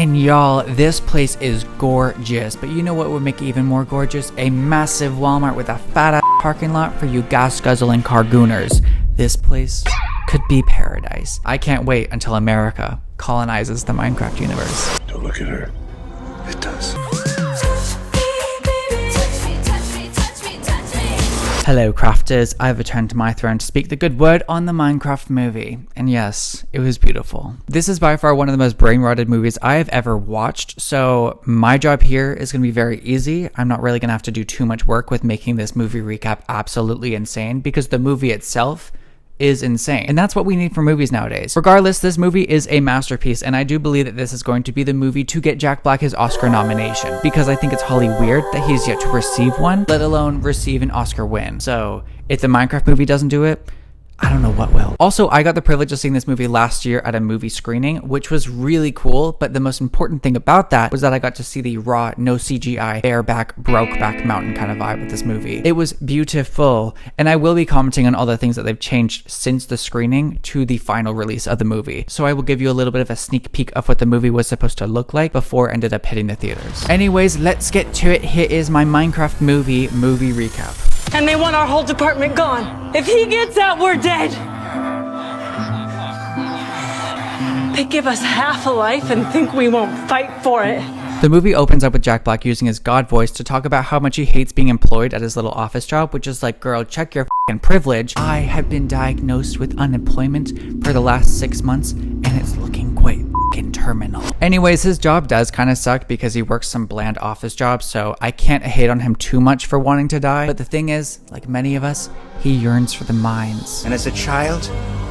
And y'all, this place is gorgeous, but you know what would make it even more gorgeous? A massive Walmart with a fat ass parking lot for you gas guzzling car gooners. This place could be paradise. I can't wait until America colonizes the Minecraft universe. Don't look at her. It does. Hello crafters, I've returned to my throne to speak the good word on the Minecraft movie. And yes, it was beautiful. This is by far one of the most brain-rotted movies I have ever watched, so my job here is going to be very easy. I'm not really going to have to do too much work with making this movie recap absolutely insane, because the movie itself is insane. And that's what we need for movies nowadays. Regardless, this movie is a masterpiece, and I do believe that this is going to be the movie to get Jack Black his Oscar nomination, because I think it's wholly weird that he's yet to receive one, let alone receive an Oscar win. So if the Minecraft movie doesn't do it, I don't know what will. Also, I got the privilege of seeing this movie last year at a movie screening, which was really cool, but the most important thing about that was that I got to see the raw, no CGI, bareback, brokeback mountain kind of vibe with this movie. It was beautiful, and I will be commenting on all the things that they've changed since the screening to the final release of the movie. So I will give you a little bit of a sneak peek of what the movie was supposed to look like before it ended up hitting the theaters. Anyways, let's get to it. Here is my Minecraft movie recap. And they want our whole department gone. If he gets out, we're dead. They give us half a life and think we won't fight for it. The movie opens up with Jack Black using his God voice to talk about how much he hates being employed at his little office job, which is like, girl, check your f***ing privilege. I have been diagnosed with unemployment for the last 6 months, and it's looking quite f***ing terminal. Anyways, his job does kind of suck because he works some bland office jobs, so I can't hate on him too much for wanting to die. But the thing is, like many of us, he yearns for the mines. And as a child,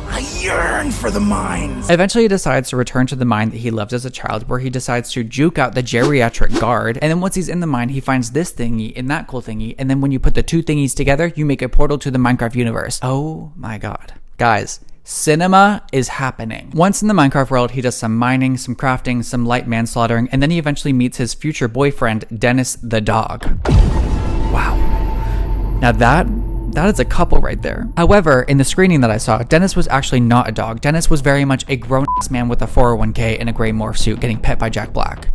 I yearn for the mines. Eventually he decides to return to the mine that he loved as a child, where he decides to juke out the geriatric guard, and then once he's in the mine he finds this thingy and that cool thingy, and then when you put the two thingies together you make a portal to the Minecraft universe. Oh my god. Guys, cinema is happening. Once in the Minecraft world, he does some mining, some crafting, some light manslaughtering, and then he eventually meets his future boyfriend, Dennis the dog. Wow. Now that is a couple right there. However, in the screening that I saw, Dennis was actually not a dog. Dennis was very much a grown-ass man with a 401k and a gray morph suit getting pet by Jack Black.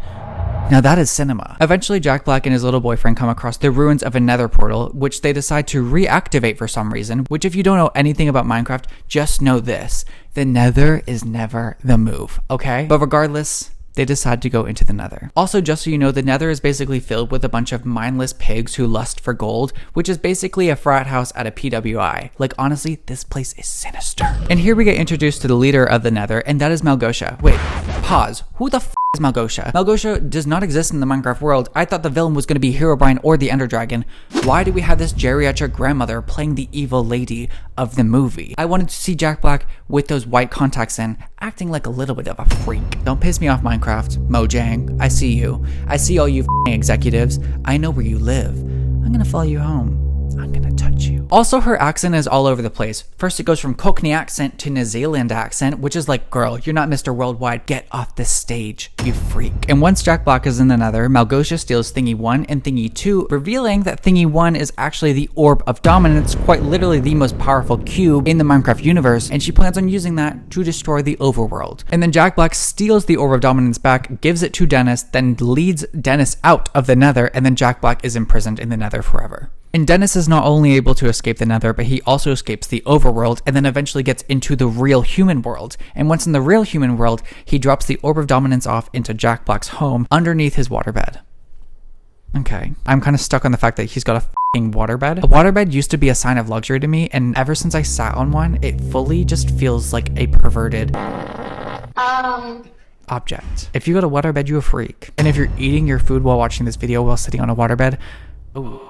Now that is cinema. Eventually, Jack Black and his little boyfriend come across the ruins of a Nether portal, which they decide to reactivate for some reason, which if you don't know anything about Minecraft, just know this. The Nether is never the move, okay? But regardless, they decide to go into the Nether. Also, just so you know, the Nether is basically filled with a bunch of mindless pigs who lust for gold, which is basically a frat house at a PWI. Like, honestly, this place is sinister. And here we get introduced to the leader of the Nether, and that is Malgosha. Wait, pause. Who the f is Malgosha? Malgosha does not exist in the Minecraft world. I thought the villain was going to be Herobrine or the Ender Dragon. Why do we have this geriatric grandmother playing the evil lady of the movie? I wanted to see Jack Black with those white contacts in, acting like a little bit of a freak. Don't piss me off, Minecraft. Mojang, I see you. I see all you f***ing executives. I know where you live. I'm gonna follow you home. I'm gonna touch you. Also, her accent is all over the place. First it goes from Cockney accent to New Zealand accent, which is like, girl, you're not Mr. Worldwide. Get off the stage, you freak. And once Jack Black is in the Nether, Malgosha steals Thingy 1 and Thingy 2, revealing that Thingy 1 is actually the Orb of Dominance, quite literally the most powerful cube in the Minecraft universe, and she plans on using that to destroy the overworld. And then Jack Black steals the Orb of Dominance back, gives it to Dennis, then leads Dennis out of the Nether, and then Jack Black is imprisoned in the Nether forever. And Dennis is not only able to escape the Nether, but he also escapes the overworld and then eventually gets into the real human world. And once in the real human world, he drops the Orb of Dominance off into Jack Black's home underneath his waterbed. Okay, I'm kind of stuck on the fact that he's got a f***ing waterbed. A waterbed used to be a sign of luxury to me, and ever since I sat on one, it fully just feels like a perverted object. If you got a waterbed, you're a freak. And if you're eating your food while watching this video while sitting on a waterbed, ooh.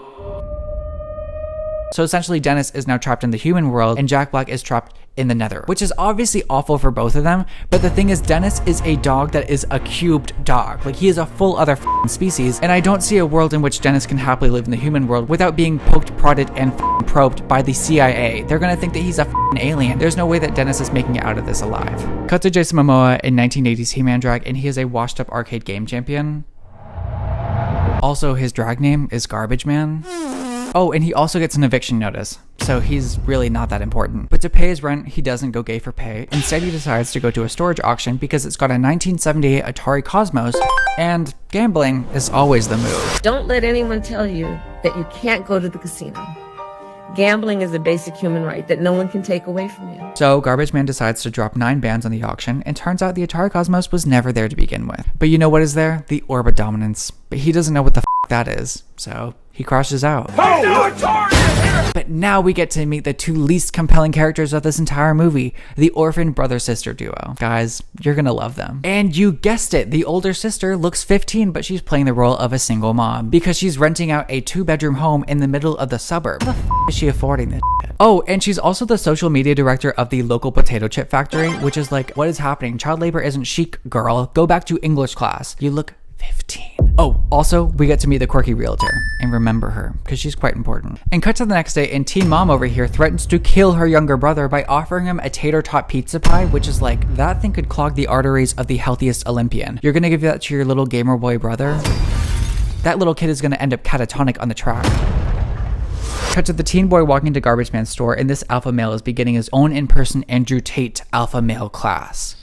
So essentially, Dennis is now trapped in the human world and Jack Black is trapped in the Nether, which is obviously awful for both of them. But the thing is, Dennis is a dog that is a cubed dog. Like, he is a full other f***ing species, and I don't see a world in which Dennis can happily live in the human world without being poked, prodded, and f***ing probed by the CIA. They're gonna think that he's a f***ing alien. There's no way that Dennis is making it out of this alive. Cut to Jason Momoa in 1980s He-Man drag, and he is a washed-up arcade game champion. Also, his drag name is Garbage Man. Oh, and he also gets an eviction notice. so he's really not that important. But to pay his rent, he doesn't go gay for pay. Instead, he decides to go to a storage auction because it's got a 1978 Atari Cosmos, and gambling is always the move. Don't let anyone tell you that you can't go to the casino. Gambling is a basic human right that no one can take away from you. So Garbage Man decides to drop 9 bands on the auction, and turns out the Atari Cosmos was never there to begin with. But you know what is there? The Orb of Dominance. But he doesn't know what the f that is, so he crashes out. But now we get to meet the 2 least compelling characters of this entire movie, the orphan brother-sister duo. Guys, you're gonna love them. And you guessed it, the older sister looks 15, but she's playing the role of a single mom because she's renting out a 2-bedroom home in the middle of the suburb. How the f is she affording this shit? Oh, and she's also the social media director of the local potato chip factory, which is like, what is happening? Child labor isn't chic, girl. Go back to English class. You look 15. Oh, also, we get to meet the quirky realtor and remember her because she's quite important. And cut to the next day, and teen mom over here threatens to kill her younger brother by offering him a tater tot pizza pie, which is like, that thing could clog the arteries of the healthiest Olympian. You're gonna give that to your little gamer boy brother? That little kid is gonna end up catatonic on the track. Cut to the teen boy walking to Garbage Man's store, and this alpha male is beginning his own in-person Andrew Tate alpha male class.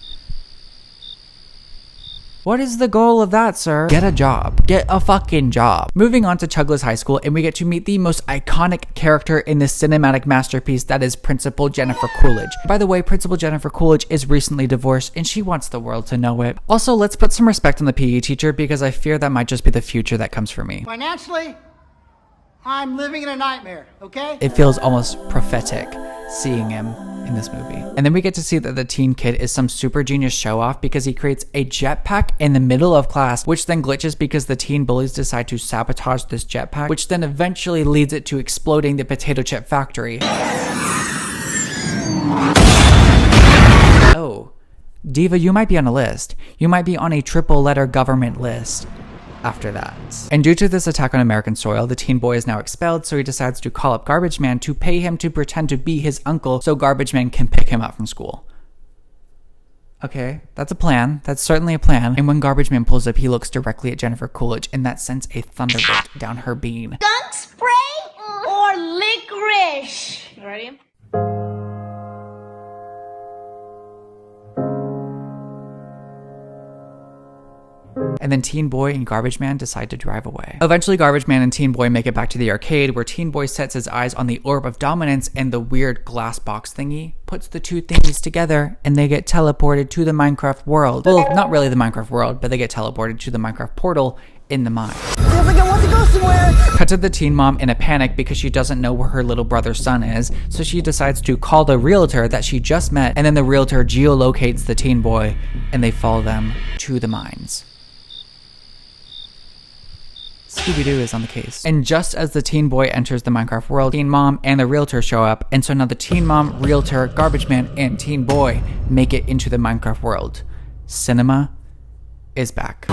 What is the goal of that, sir? Get a job. Get a fucking job. Moving on to Chugless High School, and we get to meet the most iconic character in this cinematic masterpiece, that is Principal Jennifer Coolidge. By the way, Principal Jennifer Coolidge is recently divorced, and she wants the world to know it. Also, let's put some respect on the PE teacher because I fear that might just be the future that comes for me. Financially, I'm living in a nightmare, okay? It feels almost prophetic seeing him in this movie. And then we get to see that the teen kid is some super genius show off because he creates a jetpack in the middle of class, which then glitches because the teen bullies decide to sabotage this jetpack, which then eventually leads it to exploding the potato chip factory. Oh, Diva, you might be on a list. You might be on a triple letter government list after that. And due to this attack on American soil, the teen boy is now expelled, so he decides to call up Garbage Man to pay him to pretend to be his uncle so Garbage Man can pick him up from school. Okay, that's a plan. That's certainly a plan. And when Garbage Man pulls up, he looks directly at Jennifer Coolidge, and that sends a thunderbolt down her bean. Skunk spray or licorice? You ready? And then Teen Boy and Garbage Man decide to drive away. Eventually, Garbage Man and Teen Boy make it back to the arcade, where Teen Boy sets his eyes on the Orb of Dominance, and the weird glass box thingy puts the 2 thingies together, and they get teleported to the Minecraft world. Well, not really the Minecraft world, but they get teleported to the Minecraft portal in the mine. Feels like I want to go somewhere. Cut to the teen mom in a panic because she doesn't know where her little brother's son is, so she decides to call the realtor that she just met, and then the realtor geolocates the teen boy, and they follow them to the mines. Scooby-Doo is on the case. And just as the teen boy enters the Minecraft world, teen mom and the realtor show up, and so now the teen mom, realtor, Garbage Man, and teen boy make it into the Minecraft world. Cinema is back.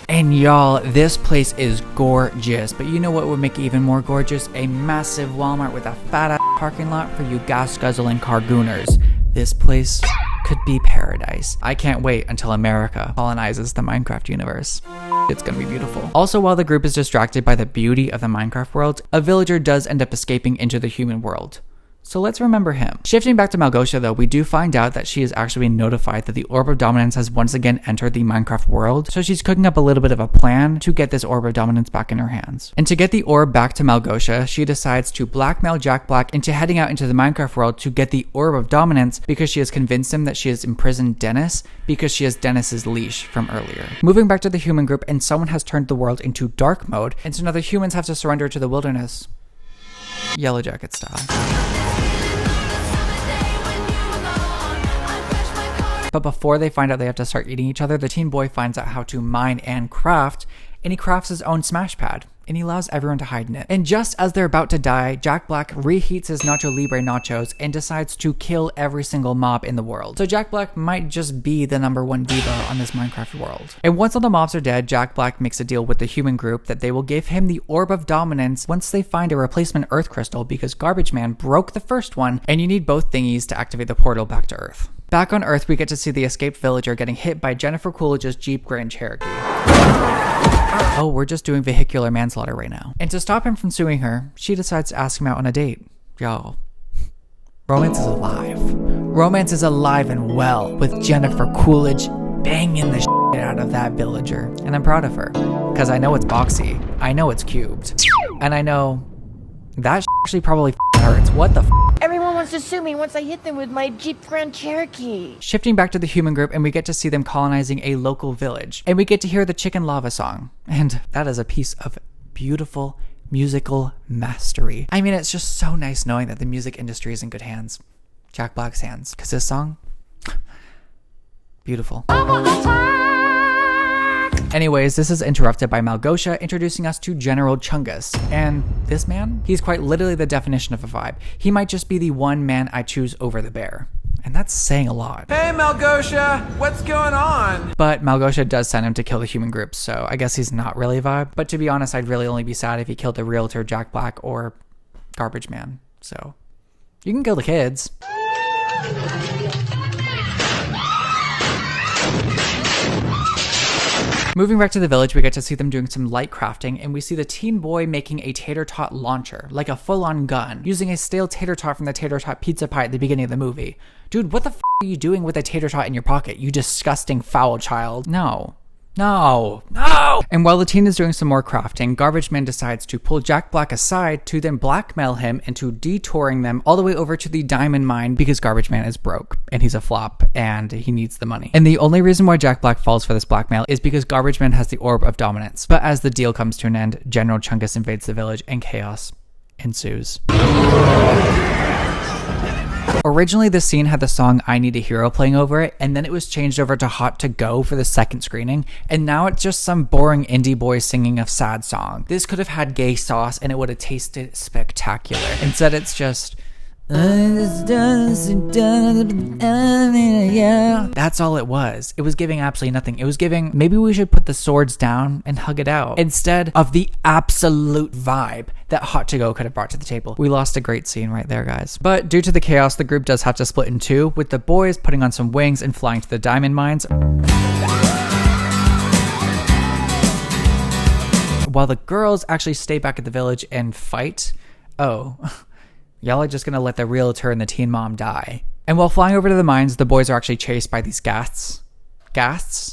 And y'all, this place is gorgeous, but you know what would make it even more gorgeous? A massive Walmart with a fat-ass parking lot for you gas-guzzling cargooners. This place could be paradise. I can't wait until America colonizes the Minecraft universe. It's gonna be beautiful. Also, while the group is distracted by the beauty of the Minecraft world, a villager does end up escaping into the human world. So let's remember him. Shifting back to Malgosia though, we do find out that she is actually being notified that the Orb of Dominance has once again entered the Minecraft world, so she's cooking up a little bit of a plan to get this Orb of Dominance back in her hands. And to get the orb back to Malgosia, she decides to blackmail Jack Black into heading out into the Minecraft world to get the Orb of Dominance because she has convinced him that she has imprisoned Dennis because she has Dennis's leash from earlier. Moving back to the human group, and someone has turned the world into dark mode, and so now the humans have to surrender to the wilderness. Yellow Jacket style. But before they find out they have to start eating each other, the teen boy finds out how to mine and craft, and he crafts his own smash pad, and he allows everyone to hide in it. And just as they're about to die, Jack Black reheats his Nacho Libre nachos and decides to kill every single mob in the world. So Jack Black might just be the #1 diva on this Minecraft world. And once all the mobs are dead, Jack Black makes a deal with the human group that they will give him the Orb of Dominance once they find a replacement Earth crystal because Garbage Man broke the first one, and you need both thingies to activate the portal back to Earth. Back on Earth, we get to see the escaped villager getting hit by Jennifer Coolidge's Jeep Grand Cherokee. Oh, we're just doing vehicular manslaughter right now. And to stop him from suing her, she decides to ask him out on a date. Y'all, romance is alive. Romance is alive and well with Jennifer Coolidge banging the shit out of that villager. And I'm proud of her, because I know it's boxy, I know it's cubed, and I know that actually probably hurts. What the Everyone wants to sue me once I hit them with my Jeep Grand Cherokee. Shifting back to the human group, and we get to see them colonizing a local village. And we get to hear the Chicken Lava song. And that is a piece of beautiful musical mastery. I mean, it's just so nice knowing that the music industry is in good hands. Jack Black's hands. Because this song, beautiful. Anyways, this is interrupted by Malgosha introducing us to General Chungus. And this man, he's quite literally the definition of a vibe. He might just be the one man I choose over the bear. And that's saying a lot. Hey Malgosha, what's going on? But Malgosha does send him to kill the human group, so I guess he's not really a vibe. But to be honest, I'd really only be sad if he killed the realtor, Jack Black, or Garbage Man. So you can kill the kids. Moving back to the village, we get to see them doing some light crafting, and we see the teen boy making a tater tot launcher, like a full-on gun, using a stale tater tot from the tater tot pizza pie at the beginning of the movie. Dude, what the f are you doing with a tater tot in your pocket, you disgusting foul child? No. No. No! And while the teen is doing some more crafting, Garbage Man decides to pull Jack Black aside to then blackmail him into detouring them all the way over to the diamond mine because Garbage Man is broke and he's a flop and he needs the money. And the only reason why Jack Black falls for this blackmail is because Garbage Man has the orb of dominance. But as the deal comes to an end, General Chungus invades the village and chaos ensues. Originally, this scene had the song I Need a Hero playing over it, and then it was changed over to Hot to Go for the second screening, and now it's just some boring indie boy singing a sad song. This could have had gay sauce and it would have tasted spectacular. Instead, it's just... That's all it was. It was giving absolutely nothing. It was giving, maybe we should put the swords down and hug it out, instead of the absolute vibe that Hot to Go could have brought to the table. We lost a great scene right there, guys. But due to the chaos, the group does have to split in two, with the boys putting on some wings and flying to the diamond mines, while the girls actually stay back at the village and fight. Oh, y'all are just gonna let the realtor and the teen mom die. And while flying over to the mines, the boys are actually chased by these ghasts. The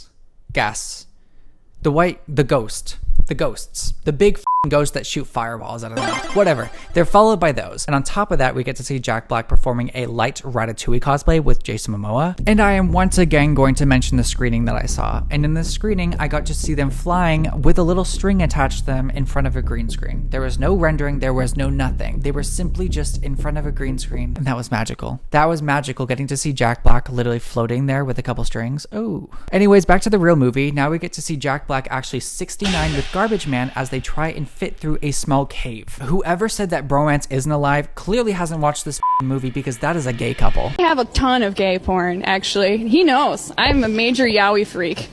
ghosts. The big ghosts that shoot fireballs out of them. Whatever. They're followed by those. And on top of that, we get to see Jack Black performing a light Ratatouille cosplay with Jason Momoa. And I am once again going to mention the screening that I saw. And in this screening, I got to see them flying with a little string attached to them in front of a green screen. There was no rendering. There was no nothing. They were simply just in front of a green screen. And that was magical. That was magical, getting to see Jack Black literally floating there with a couple strings. Oh. Anyways, back to the real movie. Now we get to see Jack Black actually 69 with Garbage Man as they try and fit through a small cave. Whoever said that bromance isn't alive clearly hasn't watched this movie, because that is a gay couple. I have a ton of gay porn, actually. He knows. I'm a major yaoi freak.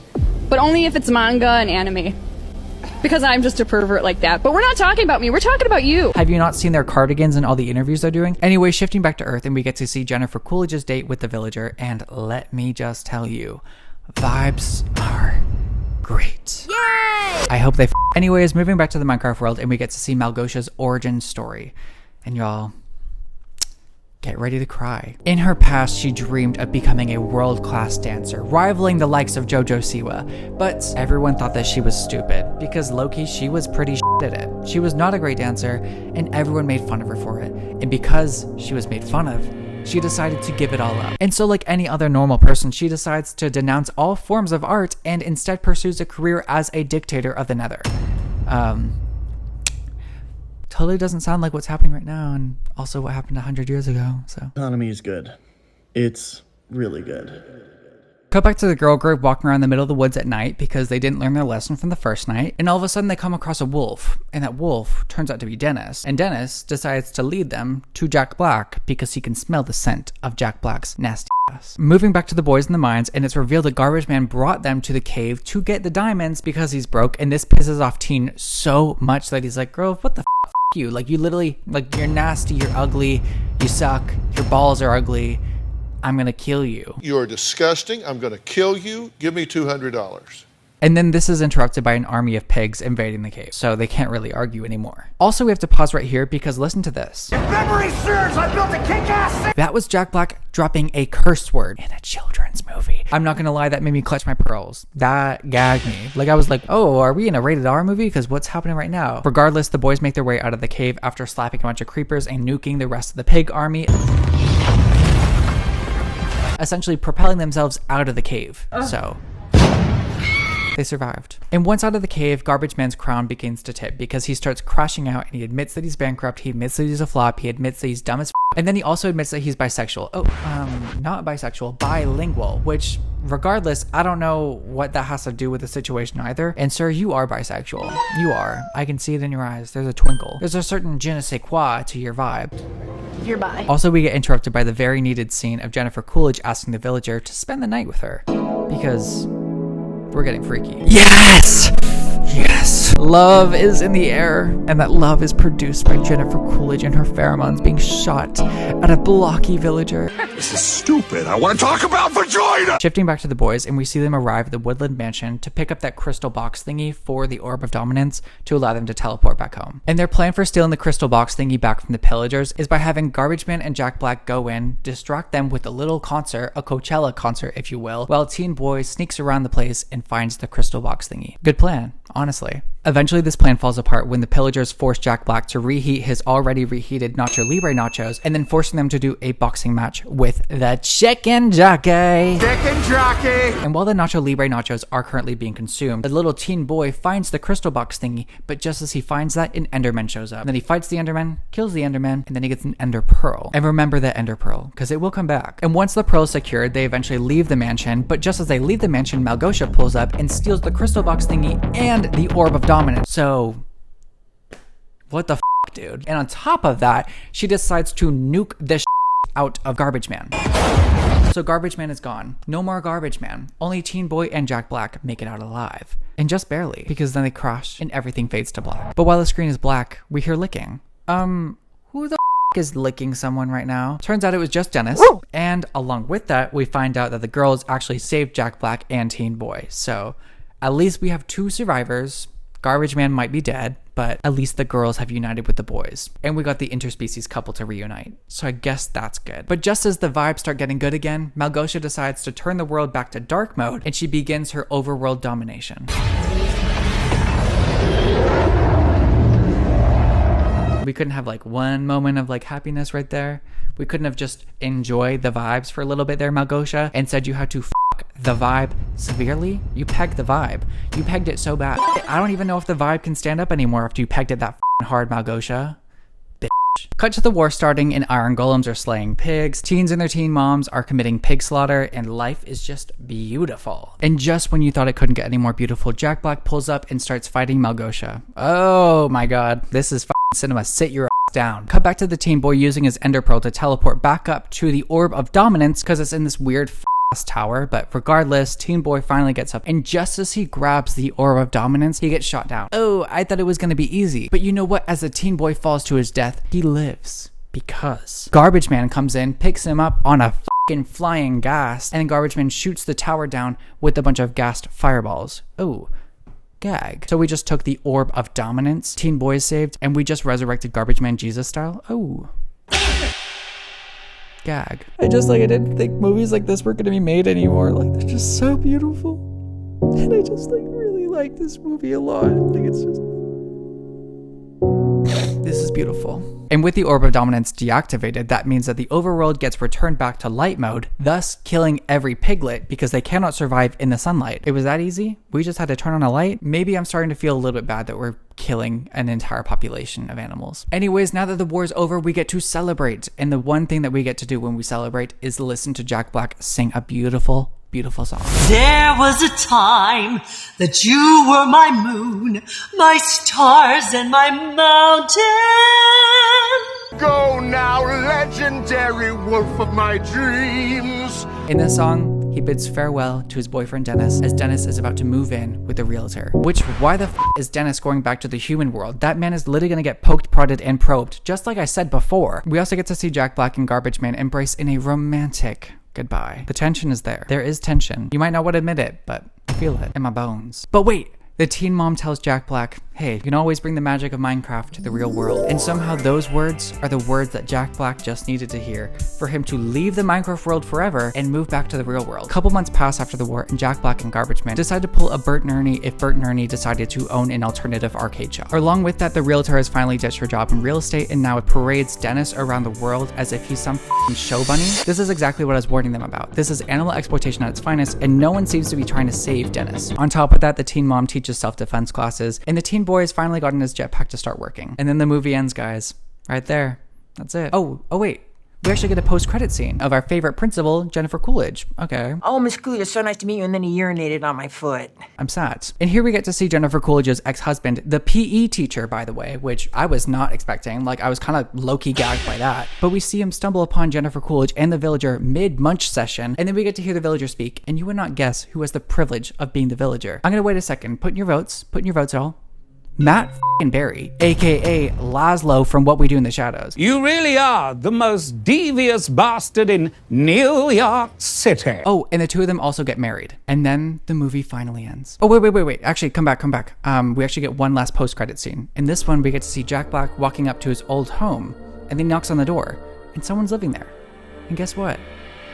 But only if it's manga and anime. Because I'm just a pervert like that. But we're not talking about me, we're talking about you. Have you not seen their cardigans and all the interviews they're doing? Anyway, shifting back to Earth, and we get to see Jennifer Coolidge's date with the villager, and let me just tell you, vibes are great. Yay! I hope they Anyways, moving back to the Minecraft world, and we get to see Malgosha's origin story. And y'all, get ready to cry. In her past, she dreamed of becoming a world-class dancer, rivaling the likes of JoJo Siwa. But everyone thought that she was stupid, because low-key, she was pretty shit at it. She was not a great dancer, and everyone made fun of her for it. And because she was made fun of, she decided to give it all up. And so, like any other normal person, she decides to denounce all forms of art and instead pursues a career as a dictator of the Nether. Totally doesn't sound like what's happening right now, and also what happened 100 years ago, so. Economy is good. It's really good. Cut back to the girl group walking around the middle of the woods at night because they didn't learn their lesson from the first night, and all of a sudden they come across a wolf, and that wolf turns out to be Dennis, and Dennis decides to lead them to Jack Black because he can smell the scent of Jack Black's nasty ass. Moving back to the boys in the mines, and it's revealed that Garbage Man brought them to the cave to get the diamonds because he's broke, and this pisses off Teen so much that he's like, girl, what the f you? Like, you literally, like, you're nasty, you're ugly, you suck, your balls are ugly, I'm gonna kill you. You are disgusting. I'm gonna kill you. Give me $200. And then this is interrupted by an army of pigs invading the cave, so they can't really argue anymore. Also, we have to pause right here because listen to this. If memory serves, I built a kick-ass... That was Jack Black dropping a curse word in a children's movie. I'm not gonna lie, that made me clutch my pearls. That gagged me. Like, I was like, oh, are we in a rated R movie? Because what's happening right now? Regardless, the boys make their way out of the cave after slapping a bunch of creepers and nuking the rest of the pig army, essentially propelling themselves out of the cave. So they survived. And once out of the cave, Garbage Man's crown begins to tip because he starts crashing out and he admits that he's bankrupt, he admits that he's a flop, he admits that he's dumb as and then he also admits that he's bisexual. Not bisexual, bilingual, which regardless, I don't know what that has to do with the situation either. And sir, you are bisexual. You are. I can see it in your eyes. There's a twinkle. There's a certain je ne sais quoi to your vibe. You're bi. Also, we get interrupted by the very needed scene of Jennifer Coolidge asking the villager to spend the night with her because we're getting freaky. Yes! Yes! Love is in the air, and that love is produced by Jennifer Coolidge and her pheromones being shot at a blocky villager. This is stupid. I want to talk about vagina! Shifting back to the boys, and we see them arrive at the Woodland Mansion to pick up that crystal box thingy for the Orb of Dominance to allow them to teleport back home. And their plan for stealing the crystal box thingy back from the pillagers is by having Garbage Man and Jack Black go in, distract them with a little concert, a Coachella concert if you will, while Teen Boy sneaks around the place and finds the crystal box thingy. Good plan, honestly. Eventually, this plan falls apart when the pillagers force Jack Black to reheat his already reheated Nacho Libre nachos and then forcing them to do a boxing match with the chicken jockey. Chicken jockey! And while the Nacho Libre nachos are currently being consumed, the little teen boy finds the crystal box thingy, but just as he finds that, an Enderman shows up. And then he fights the Enderman, kills the Enderman, and then he gets an Ender Pearl. And remember the Ender Pearl, because it will come back. And once the pearl is secured, they eventually leave the mansion, but just as they leave the mansion, Malgosia pulls up and steals the crystal box thingy and the Orb of Dominance. So, what the f, dude? And on top of that, she decides to nuke the out of Garbage Man. So Garbage Man is gone. No more Garbage Man. Only Teen Boy and Jack Black make it out alive. And just barely, because then they crash and everything fades to black. But while the screen is black, we hear licking. Who the is licking someone right now? Turns out it was just Dennis. Woo! And along with that, we find out that the girls actually saved Jack Black and Teen Boy. So at least we have 2 survivors. Garbage Man might be dead, but at least the girls have united with the boys. And we got the interspecies couple to reunite. So I guess that's good. But just as the vibes start getting good again, Malgosia decides to turn the world back to dark mode and she begins her overworld domination. We couldn't have like one moment of like happiness right there. We couldn't have just enjoyed the vibes for a little bit there, Malgosia. Instead, you had to the vibe severely. You pegged the vibe. You pegged it so bad. I don't even know if the vibe can stand up anymore after you pegged it that hard, Malgosia. Bitch. Cut to the war starting and iron golems are slaying pigs. Teens and their teen moms are committing pig slaughter and life is just beautiful. And just when you thought it couldn't get any more beautiful, Jack Black pulls up and starts fighting Malgosia. Oh my god. This is cinema. Sit your ass down. Cut back to the teen boy using his Ender Pearl to teleport back up to the Orb of Dominance because it's in this weird tower, but regardless, Teen Boy finally gets up, and just as he grabs the Orb of Dominance, he gets shot down. Oh, I thought it was gonna be easy. But you know what? As the Teen Boy falls to his death, he lives. Because Garbage Man comes in, picks him up on a fucking flying gas, and then Garbage Man shoots the tower down with a bunch of gassed fireballs. Oh, gag. So we just took the Orb of Dominance, Teen Boy is saved, and we just resurrected Garbage Man Jesus style. Oh. Gag. I didn't think movies like this were gonna be made anymore. Like, they're just so beautiful. And I just really like this movie a lot. Like, it's just... This is beautiful. And with the Orb of Dominance deactivated, that means that the overworld gets returned back to light mode, thus killing every piglet because they cannot survive in the sunlight. It was that easy? We just had to turn on a light? Maybe I'm starting to feel a little bit bad that we're killing an entire population of animals. Anyways, now that the war's over, we get to celebrate. And the one thing that we get to do when we celebrate is listen to Jack Black sing a beautiful song. There was a time that you were my moon, my stars, and my mountain. Go now, legendary wolf of my dreams. In this song, he bids farewell to his boyfriend Dennis as Dennis is about to move in with the realtor. Which, why the f is Dennis going back to the human world? That man is literally gonna get poked, prodded, and probed, just like I said before. We also get to see Jack Black and Garbage Man embrace in a romantic goodbye. The tension is there. There is tension. You might not want to admit it, but I feel it in my bones. But wait! The teen mom tells Jack Black, hey, you can always bring the magic of Minecraft to the real world. And somehow those words are the words that Jack Black just needed to hear for him to leave the Minecraft world forever and move back to the real world. A couple months pass after the war, and Jack Black and Garbage Man decide to pull a Bert and Ernie if Bert and Ernie decided to own an alternative arcade shop. Along with that, the realtor has finally ditched her job in real estate and now it parades Dennis around the world as if he's some f***ing show bunny. This is exactly what I was warning them about. This is animal exploitation at its finest, and no one seems to be trying to save Dennis. On top of that, the teen mom teaches self-defense classes, and the teen boy has finally gotten his jetpack to start working. And then the movie ends, guys. Right there. That's it. Oh wait. We actually get a post-credit scene of our favorite principal, Jennifer Coolidge. Okay. Oh, Miss Coolidge, it's so nice to meet you, and then he urinated on my foot. I'm sad. And here we get to see Jennifer Coolidge's ex-husband, the PE teacher, by the way, which I was not expecting. Like, I was kind of low-key gagged by that. But we see him stumble upon Jennifer Coolidge and the villager mid-munch session, and then we get to hear the villager speak, and you would not guess who has the privilege of being the villager. I'm gonna wait a second. Put in your votes, all. Matt f***ing Berry, aka Laszlo from What We Do in the Shadows. You really are the most devious bastard in New York City. Oh, and the two of them also get married. And then the movie finally ends. Oh, wait. Actually, come back. We actually get one last post-credit scene. In this one, we get to see Jack Black walking up to his old home, and then he knocks on the door, and someone's living there. And guess what?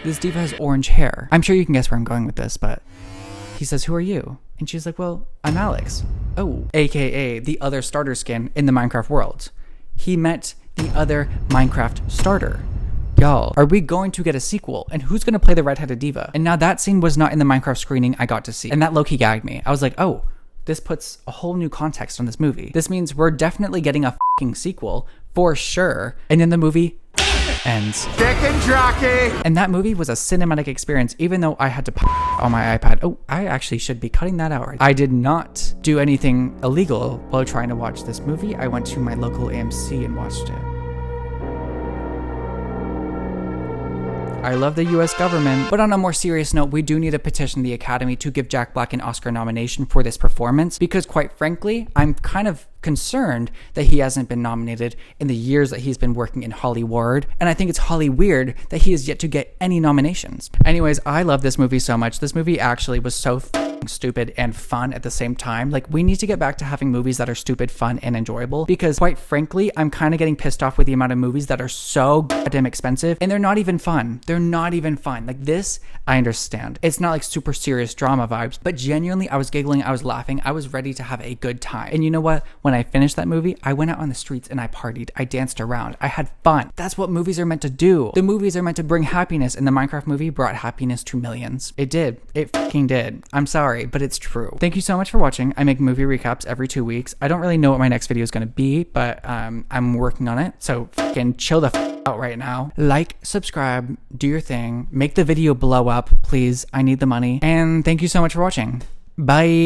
This diva has orange hair. I'm sure you can guess where I'm going with this, but he says, who are you? And she's like, well, I'm Alex. Oh, aka the other starter skin in the Minecraft world. He met the other Minecraft starter. Y'all, are we going to get a sequel? And who's gonna play the redheaded diva? And now that scene was not in the Minecraft screening I got to see. And that low-key gagged me. I was like, oh, this puts a whole new context on this movie. This means we're definitely getting a f***ing sequel, for sure. And then the movie ends. Dick and jockey. And that movie was a cinematic experience, even though I had to on my iPad. Oh, I actually should be cutting that out. I did not do anything illegal while trying to watch this movie. I went to my local AMC and watched it. I love the US government. But on a more serious note, we do need to petition the Academy to give Jack Black an Oscar nomination for this performance, because quite frankly, I'm kind of concerned that he hasn't been nominated in the years that he's been working in Hollywood, and I think it's Holly weird that he has yet to get any nominations. Anyways, I love this movie so much. This movie actually was so stupid and fun at the same time. Like, we need to get back to having movies that are stupid, fun, and enjoyable, because quite frankly, I'm kind of getting pissed off with the amount of movies that are so goddamn expensive and they're not even fun. They're not even fun. Like this, I understand. It's not like super serious drama vibes, but genuinely, I was giggling, I was laughing, I was ready to have a good time. And you know what? When I finished that movie, I went out on the streets and I partied, I danced around, I had fun. That's what movies are meant to do. The movies are meant to bring happiness, and the Minecraft movie brought happiness to millions. It did. It fucking did. I'm sorry, but it's true. Thank you so much for watching. I make movie recaps every 2 weeks. I don't really know what my next video is going to be, but I'm working on it. So fucking chill the out right now. Like, subscribe, do your thing, make the video blow up, please. I need the money. And thank you so much for watching. Bye.